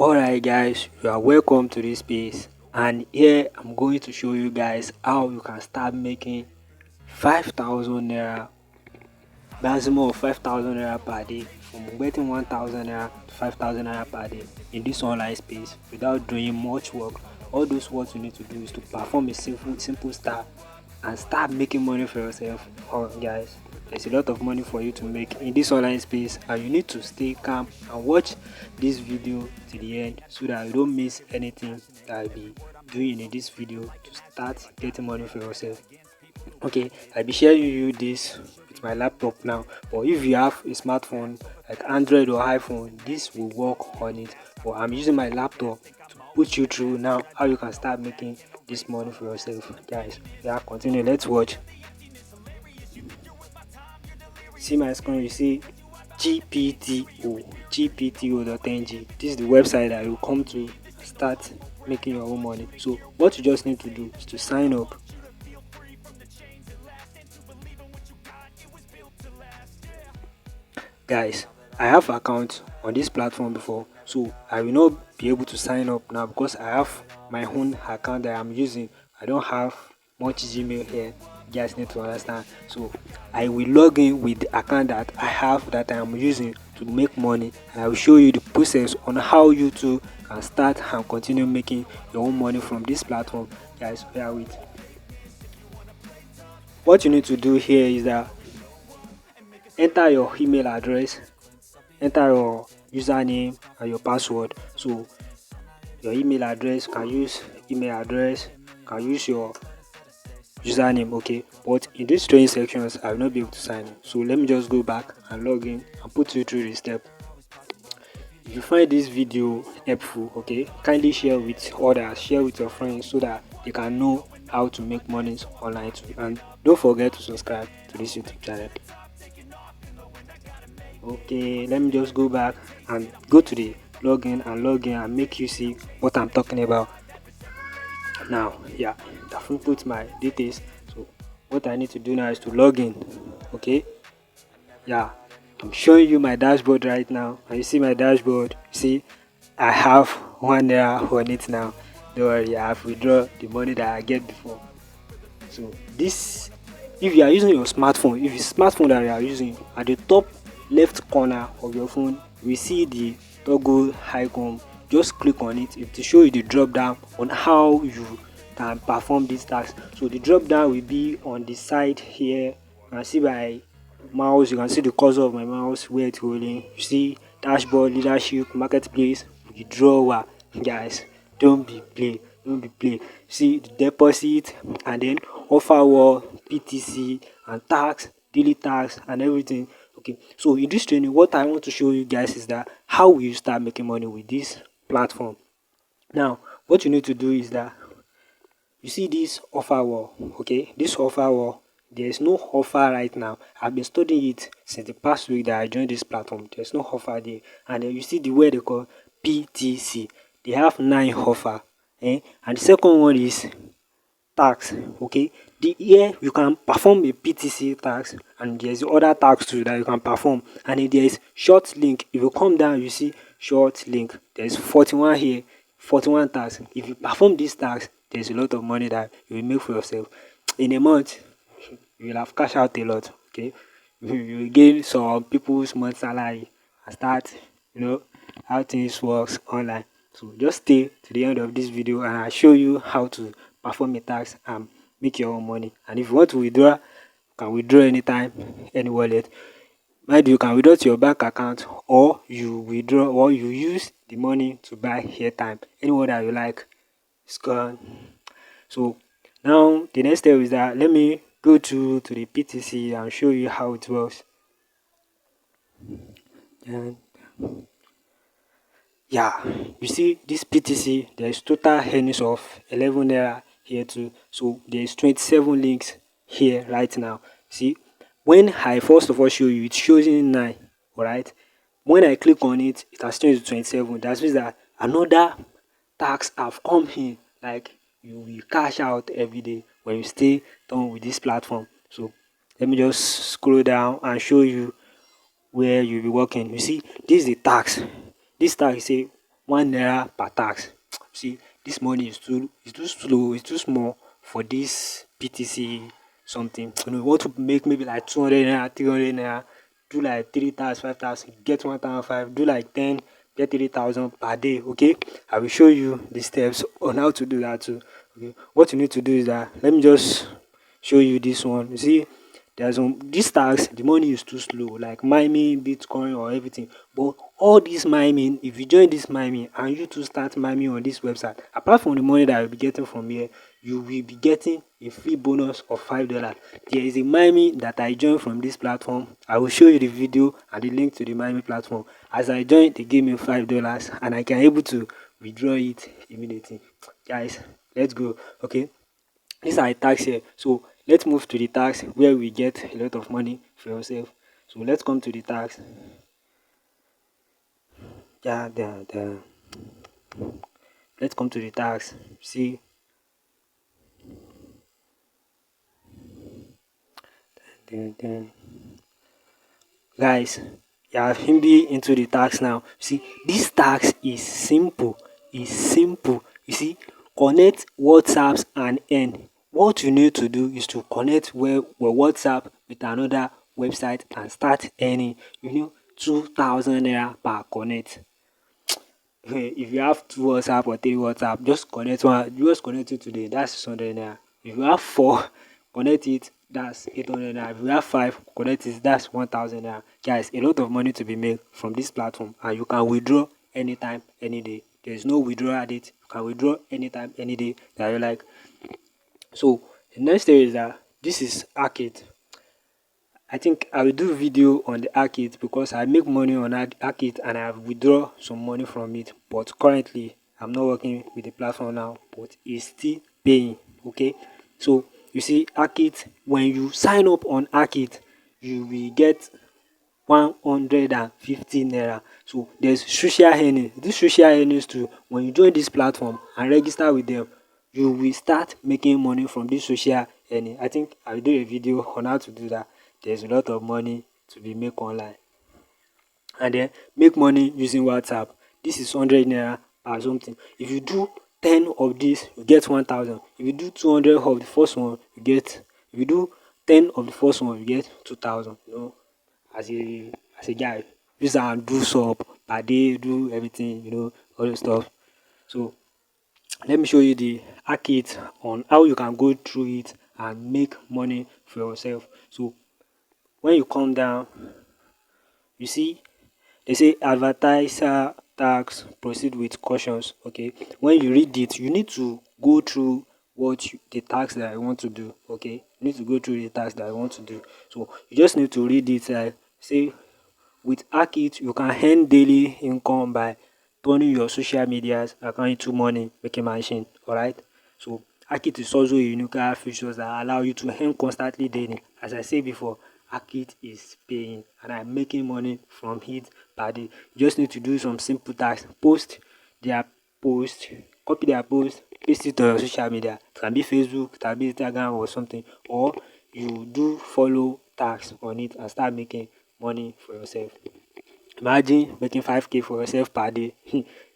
Alright guys, you are welcome to this space, and here I'm going to show you guys how you can start making 5,000 naira, maximum of 5,000 naira per day, from getting 1,000 naira to 5,000 naira per day in this online space without doing much work. All those work you need to do is to perform a simple start and start making money for yourself. Guys, there's a lot of money for you to make in this online space, and you need to stay calm and watch this video to the end so that you don't miss anything that I'll be doing in this video to start getting money for yourself. Okay, I'll be sharing you this with my laptop now, but if you have a smartphone like Android or iPhone, this will work on it. But I'm using my laptop to put you through now how you can start making this money for yourself. Guys, yeah, continue, let's watch. See my screen, you see gpto.ng. This is the website that you come to start making your own money. So what you just need to do is to sign up. Guys, I have account on this platform before, so I will not be able to sign up now because I have my own account that I'm using. I don't have much Gmail here. You guys need to understand. So I will log in with the account that I have that I am using to make money, and I will show you the process on how you too can start and continue making your own money from this platform. Guys, bear with. What you need to do here is that enter your email address, enter your username and your password. So your email address, can use email address, can use your username, okay, but in these training sections I will not be able to sign in. So let me just go back and log in and put you through the step. If you find this video helpful, okay, kindly share with others, share with your friends so that they can know how to make money online too. And don't forget to subscribe to this YouTube channel. Okay, let me just go back and go to the login and make you see what I'm talking about. Now, yeah, I've input my details. So what I need to do now is to log in. Okay, yeah, I'm showing you my dashboard right now, and you see my dashboard. See, I have 1 naira on it now. Don't worry, I have withdrawn the money that I get before. So this, if you are using your smartphone, if it's smartphone that you are using, at the top left corner of your phone we see the toggle icon. Just click on it. It will show you the drop down on how you can perform this task. So the drop down will be on the side here. You can see my mouse, you can see the cursor of my mouse where it's holding. You see dashboard, leadership, marketplace, withdrawal. Guys, don't be play. See the deposit, and then offer wall, PTC, and tax, daily tax, and everything. Okay, so in this training what I want to show you guys is that how will you start making money with this platform. Now what you need to do is that you see this offer wall. Okay, this offer wall, there is no offer right now. I've been studying it since the past week that I joined this platform. There's no offer there. And then you see the word they call PTC. They have 9 offer. And the second one is tax. Okay, the here you can perform a PTC tax, and there's other tax too that you can perform. And then there is short link. If you come down, you see short link. There's 41 here, 41 tax. If you perform this tax, there's a lot of money that you will make for yourself in a month. You will have cash out a lot. Okay, you will gain some people's month salary and start, how things works online. So just stay to the end of this video and I'll show you how to perform a tax and make your own money. And if you want to withdraw, you can withdraw anytime, any wallet. Mind you can withdraw to your bank account, or you withdraw, or you use the money to buy airtime. Anyone that you like is gone. So now the next step is that let me go to the PTC and show you how it works. And yeah, you see this PTC, there is total earnings of 11 naira here too. So there is 27 links here right now. See, when I first of all show you, it shows in 9. All right, when I click on it, it has changed to 27. That means that another tax have come in. Like, you will cash out every day when you stay done with this platform. So let me just scroll down and show you where you'll be working. You see, this is the tax. This tax say 1 naira per tax. See, this money is too slow, it's too small for this PTC something. You want to make maybe like 200 naira, 300 naira, do like 3 tax, 5 tax, get 1,005, do like 10, get 3,000 per day. Okay, I will show you the steps on how to do that too. Okay, what you need to do is that, let me just show you this one. You see, there's some this tax, the money is too slow, like miming, Bitcoin or everything. But all this miming, if you join this miming and you to start miming on this website, apart from the money that you'll be getting from here, you will be getting a free bonus of $5. There is a miming that I joined from this platform. I will show you the video and the link to the miming platform. As I joined, they gave me $5 and I can able to withdraw it immediately. Guys, let's go. Okay, these are the tax here. So let's move to the tax where we get a lot of money for yourself. So let's come to the tax. Yeah, let's come to the tax. See, then guys, you have him be into the tax now. See, this tax is simple. It's simple. You see, connect WhatsApps and earn. What you need to do is to connect well WhatsApp with another website and start earning. 2,000 naira per connect. If you have 2 WhatsApp or 3 WhatsApp, just connect one. Just connect it today. That's 600 naira. If you have four, connect it. That's 800 naira. If you have five, connect it. That's 1,000 naira. Guys, a lot of money to be made from this platform, and you can withdraw anytime, any day. There is no withdrawal date. You can withdraw anytime, any day that you like. So the next thing is that this is Arcade. I think I will do video on the Arcade because I make money on Arcade and I have withdraw some money from it. But currently, I'm not working with the platform now, but it's still paying. Okay, so you see, Arcade, when you sign up on Arcade, you will get 150 naira. So there's social earning. This social earnings too, when you join this platform and register with them, you will start making money from this social earning. I think I'll do a video on how to do that. There's a lot of money to be made online. And then make money using WhatsApp. This is 100 naira or something. If you do 10 of this, you get 1,000. If you do 200 of the first one, you get. If you do 10 of the first one, you get 2,000. As a guy, use and do sub per day, do everything, all the stuff. So let me show you the Arcade on how you can go through it and make money for yourself. So when you come down, you see they say advertiser tax proceed with cautions. Okay, when you read it, you need to go through the tax that I want to do. Okay, you need to go through the tax that I want to do. So you just need to read it. Say with Arcade, you can earn daily income by turning your social medias account into money making machine. Alright, so Arcade is also a unique features that allow you to earn constantly daily. As I said before, Arcade is paying and I'm making money from it per day. You just need to do some simple tasks. Post their post, copy their post, paste it on your social media. It can be Facebook, it can be Instagram or something. Or you do follow tags on it and start making money for yourself. Imagine making 5K for yourself per day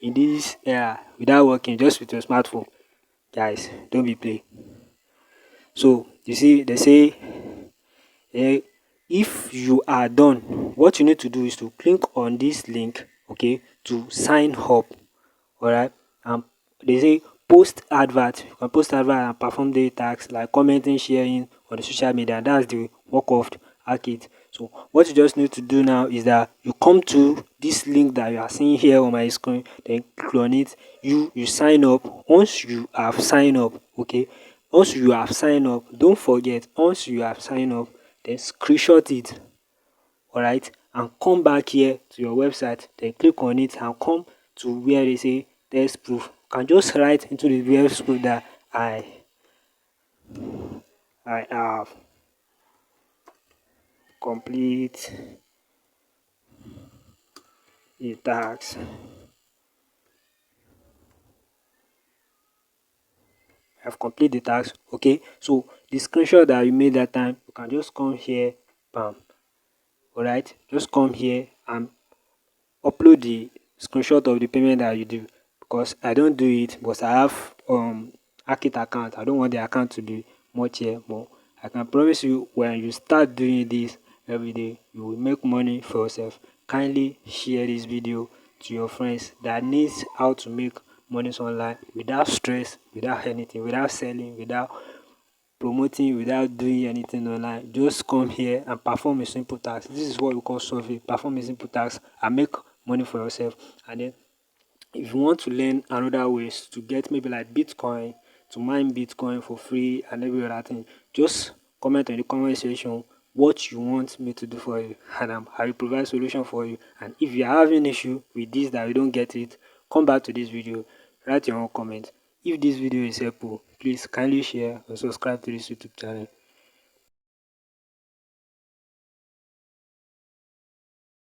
in this era without working, just with your smartphone. Guys, don't be play. So you see, they say eh, if you are done, what you need to do is to click on this link, okay, to sign up. Alright, they say post advert. You can post advert and perform daily tasks like commenting, sharing on the social media. That's the work of Arcade. So what you just need to do now is that you come to this link that you are seeing here on my screen, then click on it. You sign up. Once you have signed up, okay. Once you have signed up, don't forget. Once you have signed up, then screenshot it. Alright, and come back here to your website, then click on it and come to where they say test proof. You can just write into the test proof that I have complete a tax. I have complete the tax. Okay, so the screenshot that you made that time, you can just come here, bam. Alright, just come here and upload the screenshot of the payment that you do, because I don't do it, but I have Akit account. I don't want the account to be much here, but I can promise you when you start doing this every day, you will make money for yourself. Kindly share this video to your friends that needs how to make money online without stress, without anything, without selling, without promoting, without doing anything online. Just come here and perform a simple task. This is what we call survey. Perform a simple task and make money for yourself. And then if you want to learn another ways to get maybe like Bitcoin, to mine Bitcoin for free and every other thing, just comment in the comment section what you want me to do for you, and I will provide solution for you. And if you are having issue with this that you don't get it, come back to this video, write your own comment. If this video is helpful, please kindly share and subscribe to this YouTube channel.